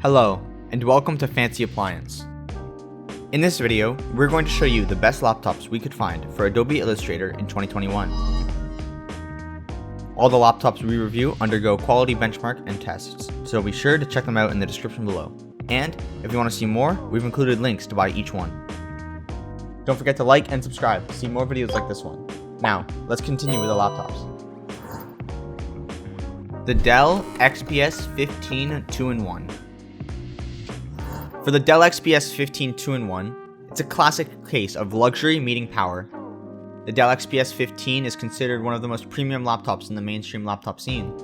Hello, and welcome to Fancy Appliance. In this video, we're going to show you the best laptops we could find for Adobe Illustrator in 2021. All the laptops we review undergo quality benchmark and tests, so be sure to check them out in the description below. And if you want to see more, we've included links to buy each one. Don't forget to like and subscribe to see more videos like this one. Now, let's continue with the laptops. The DELL XPS 15 2-in-1. For the DELL XPS 15 2-in-1, it's a classic case of luxury meeting power. The DELL XPS 15 is considered one of the most premium laptops in the mainstream laptop scene.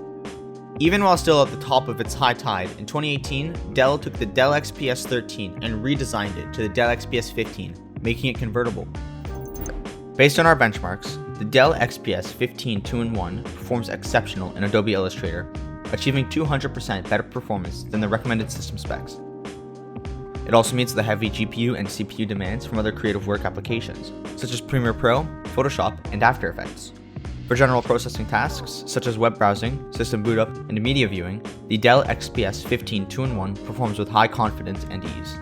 Even while still at the top of its high tide, in 2018, Dell took the DELL XPS 13 and redesigned it to the DELL XPS 15, making it convertible. Based on our benchmarks, the DELL XPS 15 2-in-1 performs exceptional in Adobe Illustrator, achieving 200% better performance than the recommended system specs. It also meets the heavy GPU and CPU demands from other creative work applications, such as Premiere Pro, Photoshop, and After Effects. For general processing tasks, such as web browsing, system boot up, and media viewing, the DELL XPS 15 2-in-1 performs with high confidence and ease.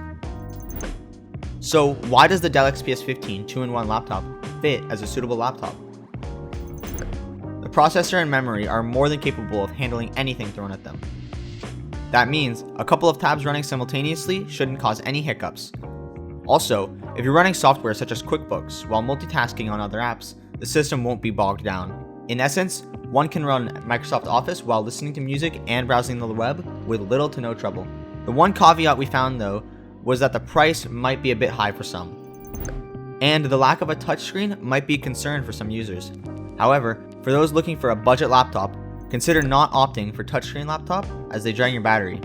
So, why does the DELL XPS 15 2-in-1 laptop fit as a suitable laptop? The processor and memory are more than capable of handling anything thrown at them. That means a couple of tabs running simultaneously shouldn't cause any hiccups. Also, if you're running software such as QuickBooks while multitasking on other apps, the system won't be bogged down. In essence, one can run Microsoft Office while listening to music and browsing the web with little to no trouble. The one caveat we found though was that the price might be a bit high for some, and the lack of a touchscreen might be a concern for some users. However, for those looking for a budget laptop, consider not opting for touchscreen laptop as they drain your battery.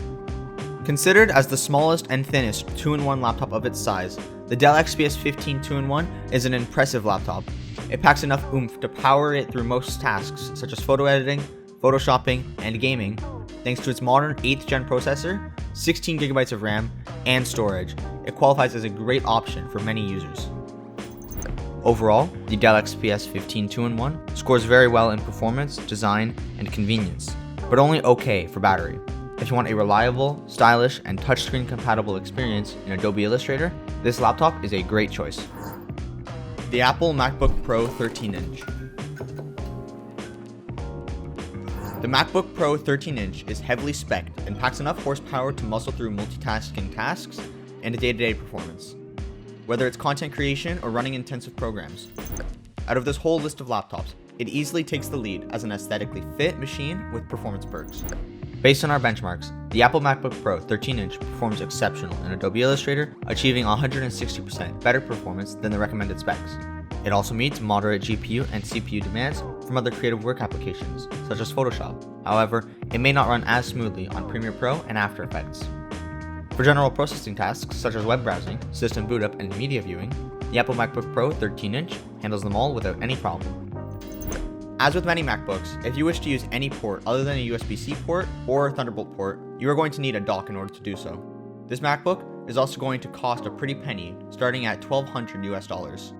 Considered as the smallest and thinnest 2-in-1 laptop of its size, the DELL XPS 15 2-in-1 is an impressive laptop. It packs enough oomph to power it through most tasks such as photo editing, photoshopping, and gaming, thanks to its modern 8th gen processor, 16GB of RAM, and storage. It qualifies as a great option for many users. Overall, the DELL XPS 15 2-in-1 scores very well in performance, design, and convenience, but only okay for battery. If you want a reliable, stylish, and touchscreen compatible experience in Adobe Illustrator, this laptop is a great choice. The Apple Macbook Pro 13-inch. The Macbook Pro 13-inch is heavily spec'd and packs enough horsepower to muscle through multitasking tasks and day-to-day performance, whether it's content creation or running intensive programs. Out of this whole list of laptops, it easily takes the lead as an aesthetically fit machine with performance perks. Based on our benchmarks, the Apple MacBook Pro 13-inch performs exceptional in Adobe Illustrator, achieving 160% better performance than the recommended specs. It also meets moderate GPU and CPU demands from other creative work applications, such as Photoshop. However, it may not run as smoothly on Premiere Pro and After Effects. For general processing tasks such as web browsing, system boot up, and media viewing, the Apple MacBook Pro 13-inch handles them all without any problem. As with many MacBooks, if you wish to use any port other than a USB-C port or a Thunderbolt port, you are going to need a dock in order to do so. This MacBook is also going to cost a pretty penny, starting at $1,200 US.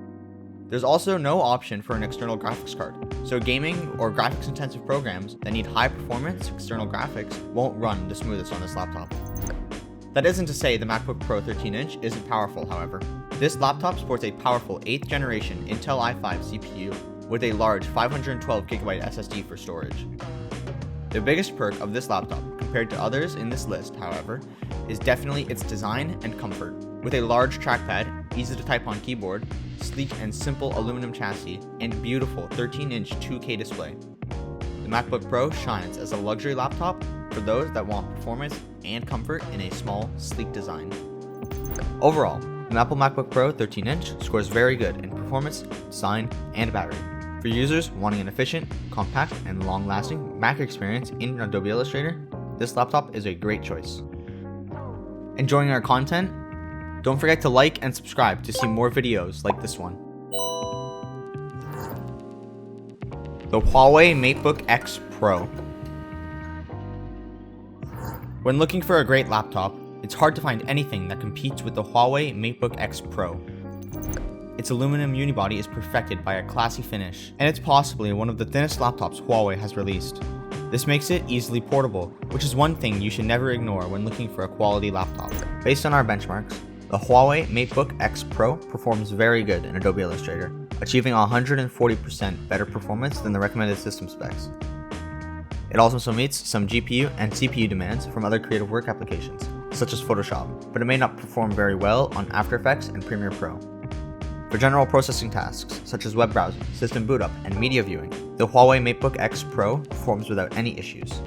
There's also no option for an external graphics card, so gaming or graphics-intensive programs that need high-performance external graphics won't run the smoothest on this laptop. That isn't to say the MacBook Pro 13-inch isn't powerful, however. This laptop sports a powerful 8th generation Intel i5 CPU with a large 512GB SSD for storage. The biggest perk of this laptop, compared to others in this list, however, is definitely its design and comfort. With a large trackpad, easy to type on keyboard, sleek and simple aluminum chassis, and beautiful 13-inch 2K display, the MacBook Pro shines as a luxury laptop for those that want performance and comfort in a small, sleek design. Overall, the Apple MacBook Pro 13-inch scores very good in performance, design, and battery. For users wanting an efficient, compact, and long-lasting Mac experience in Adobe Illustrator, this laptop is a great choice. Enjoying our content? Don't forget to like and subscribe to see more videos like this one. The HUAWEI Matebook X Pro. When looking for a great laptop, it's hard to find anything that competes with the HUAWEI Matebook X Pro. Its aluminum unibody is perfected by a classy finish, and it's possibly one of the thinnest laptops Huawei has released. This makes it easily portable, which is one thing you should never ignore when looking for a quality laptop. Based on our benchmarks, the HUAWEI Matebook X Pro performs very good in Adobe Illustrator, achieving 140% better performance than the recommended system specs. It also meets some GPU and CPU demands from other creative work applications, such as Photoshop, but it may not perform very well on After Effects and Premiere Pro. For general processing tasks, such as web browsing, system boot up, and media viewing, the HUAWEI Matebook X Pro performs without any issues.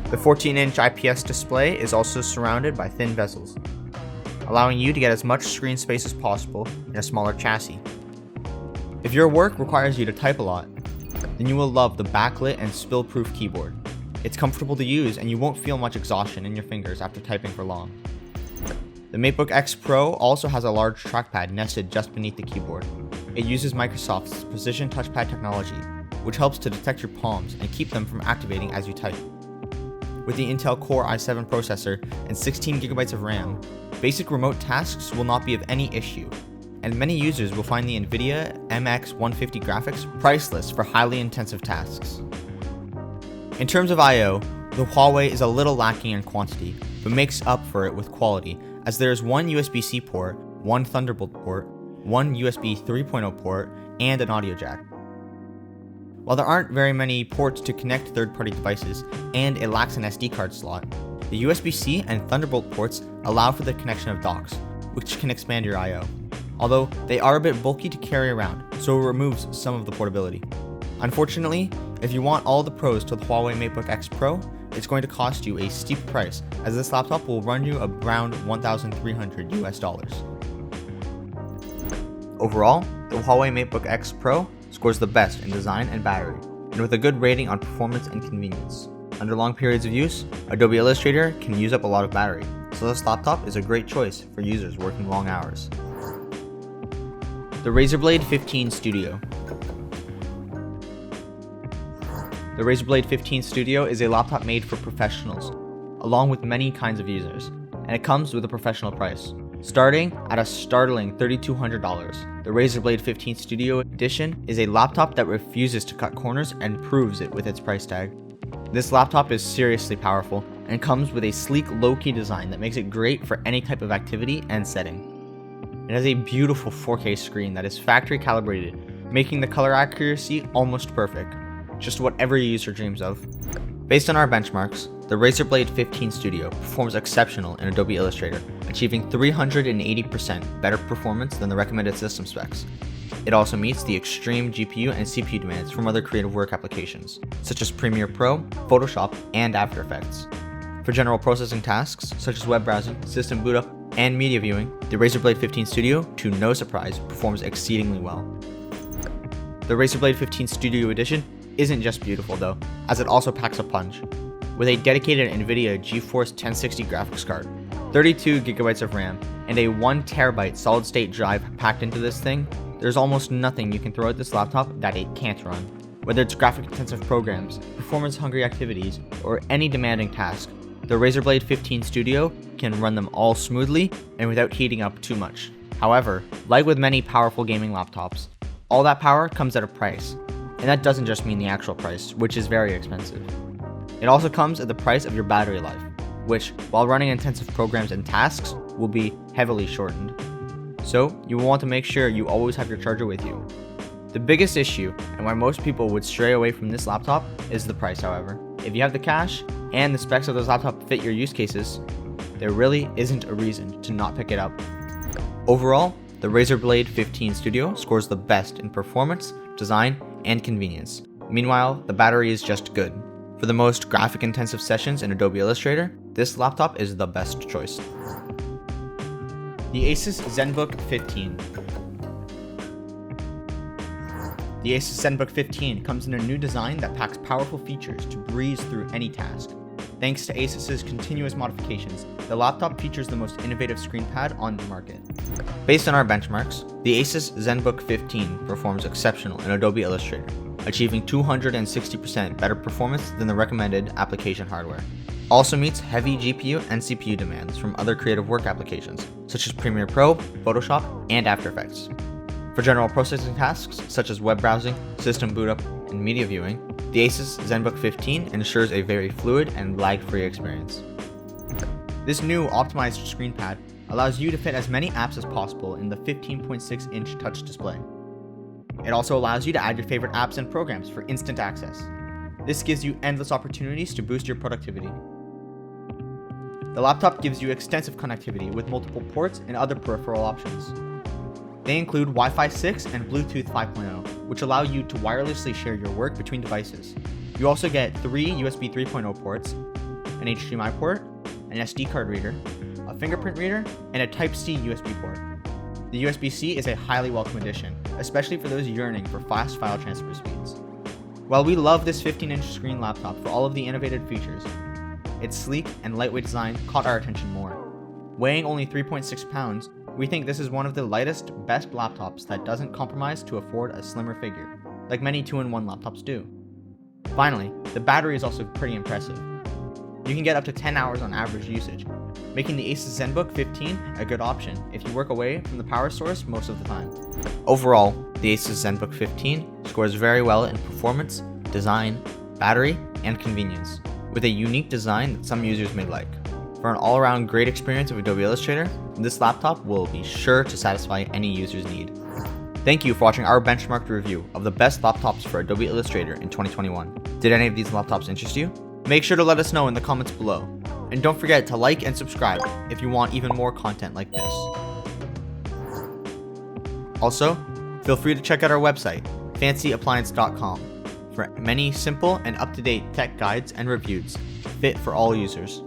The 14-inch IPS display is also surrounded by thin bezels, allowing you to get as much screen space as possible in a smaller chassis. If your work requires you to type a lot, then you will love the backlit and spill-proof keyboard. It's comfortable to use and you won't feel much exhaustion in your fingers after typing for long. The Matebook X Pro also has a large trackpad nested just beneath the keyboard. It uses Microsoft's precision touchpad technology, which helps to detect your palms and keep them from activating as you type. With the Intel Core i7 processor and 16GB of RAM, basic remote tasks will not be of any issue, and many users will find the NVIDIA MX150 graphics priceless for highly intensive tasks. In terms of I/O, the HUAWEI is a little lacking in quantity, but makes up for it with quality, as there is one USB-C port, one Thunderbolt port, one USB 3.0 port, and an audio jack. While there aren't very many ports to connect third-party devices, and it lacks an SD card slot, the USB-C and Thunderbolt ports allow for the connection of docks, which can expand your I/O. Although they are a bit bulky to carry around, so it removes some of the portability. Unfortunately, if you want all the pros to the HUAWEI Matebook X Pro, it's going to cost you a steep price, as this laptop will run you around $1,300 US. Overall, the HUAWEI Matebook X Pro scores the best in design and battery, and with a good rating on performance and convenience. Under long periods of use, Adobe Illustrator can use up a lot of battery, so this laptop is a great choice for users working long hours. The RAZER Blade 15 Studio. The RAZER Blade 15 Studio is a laptop made for professionals, along with many kinds of users, and it comes with a professional price. Starting at a startling $3,200, the RAZER Blade 15 Studio Edition is a laptop that refuses to cut corners and proves it with its price tag. This laptop is seriously powerful and comes with a sleek, low-key design that makes it great for any type of activity and setting. It has a beautiful 4K screen that is factory calibrated, making the color accuracy almost perfect. Just what every user dreams of. Based on our benchmarks, the RAZER Blade 15 Studio performs exceptional in Adobe Illustrator, achieving 380% better performance than the recommended system specs. It also meets the extreme GPU and CPU demands from other creative work applications, such as Premiere Pro, Photoshop, and After Effects. For general processing tasks, such as web browsing, system boot up, and media viewing, the RAZER Blade 15 Studio, to no surprise, performs exceedingly well. The RAZER Blade 15 Studio Edition isn't just beautiful though, as it also packs a punch. With a dedicated NVIDIA GeForce 1060 graphics card, 32GB of RAM, and a 1TB solid-state drive packed into this thing, there's almost nothing you can throw at this laptop that it can't run. Whether it's graphic-intensive programs, performance-hungry activities, or any demanding task, the RAZER Blade 15 Studio can run them all smoothly and without heating up too much. However, like with many powerful gaming laptops, all that power comes at a price. And that doesn't just mean the actual price, which is very expensive. It also comes at the price of your battery life, which, while running intensive programs and tasks, will be heavily shortened. So, you will want to make sure you always have your charger with you. The biggest issue, and why most people would stray away from this laptop, is the price, however. If you have the cash, and the specs of this laptop fit your use cases, there really isn't a reason to not pick it up. Overall, the RAZER Blade 15 Studio scores the best in performance, design, and convenience. Meanwhile, the battery is just good. For the most graphic-intensive sessions in Adobe Illustrator, this laptop is the best choice. The ASUS Zenbook 15. The ASUS Zenbook 15 comes in a new design that packs powerful features to breeze through any task. Thanks to ASUS's continuous modifications, the laptop features the most innovative screen pad on the market. Based on our benchmarks, the ASUS Zenbook 15 performs exceptional in Adobe Illustrator, achieving 260% better performance than the recommended application hardware. Also meets heavy GPU and CPU demands from other creative work applications, such as Premiere Pro, Photoshop, and After Effects. For general processing tasks such as web browsing, system boot up, and media viewing, the ASUS Zenbook 15 ensures a very fluid and lag-free experience. This new optimized screen pad allows you to fit as many apps as possible in the 15.6-inch touch display. It also allows you to add your favorite apps and programs for instant access. This gives you endless opportunities to boost your productivity. The laptop gives you extensive connectivity with multiple ports and other peripheral options. They include Wi-Fi 6 and Bluetooth 5.0, which allow you to wirelessly share your work between devices. You also get 3 USB 3.0 ports, an HDMI port, an SD card reader, a fingerprint reader, and a Type-C USB port. The USB-C is a highly welcome addition, especially for those yearning for fast file transfer speeds. While we love this 15-inch screen laptop for all of the innovative features, its sleek and lightweight design caught our attention more. Weighing only 3.6 pounds, we think this is one of the lightest, best laptops that doesn't compromise to afford a slimmer figure, like many 2-in-1 laptops do. Finally, the battery is also pretty impressive. You can get up to 10 hours on average usage, making the ASUS Zenbook 15 a good option if you work away from the power source most of the time. Overall, the ASUS Zenbook 15 scores very well in performance, design, battery, and convenience, with a unique design that some users may like. For an all-around great experience of Adobe Illustrator, this laptop will be sure to satisfy any user's need. Thank you for watching our benchmarked review of the best laptops for Adobe Illustrator in 2021. Did any of these laptops interest you? Make sure to let us know in the comments below. And don't forget to like and subscribe if you want even more content like this. Also, feel free to check out our website, fancyappliance.com, for many simple and up-to-date tech guides and reviews fit for all users.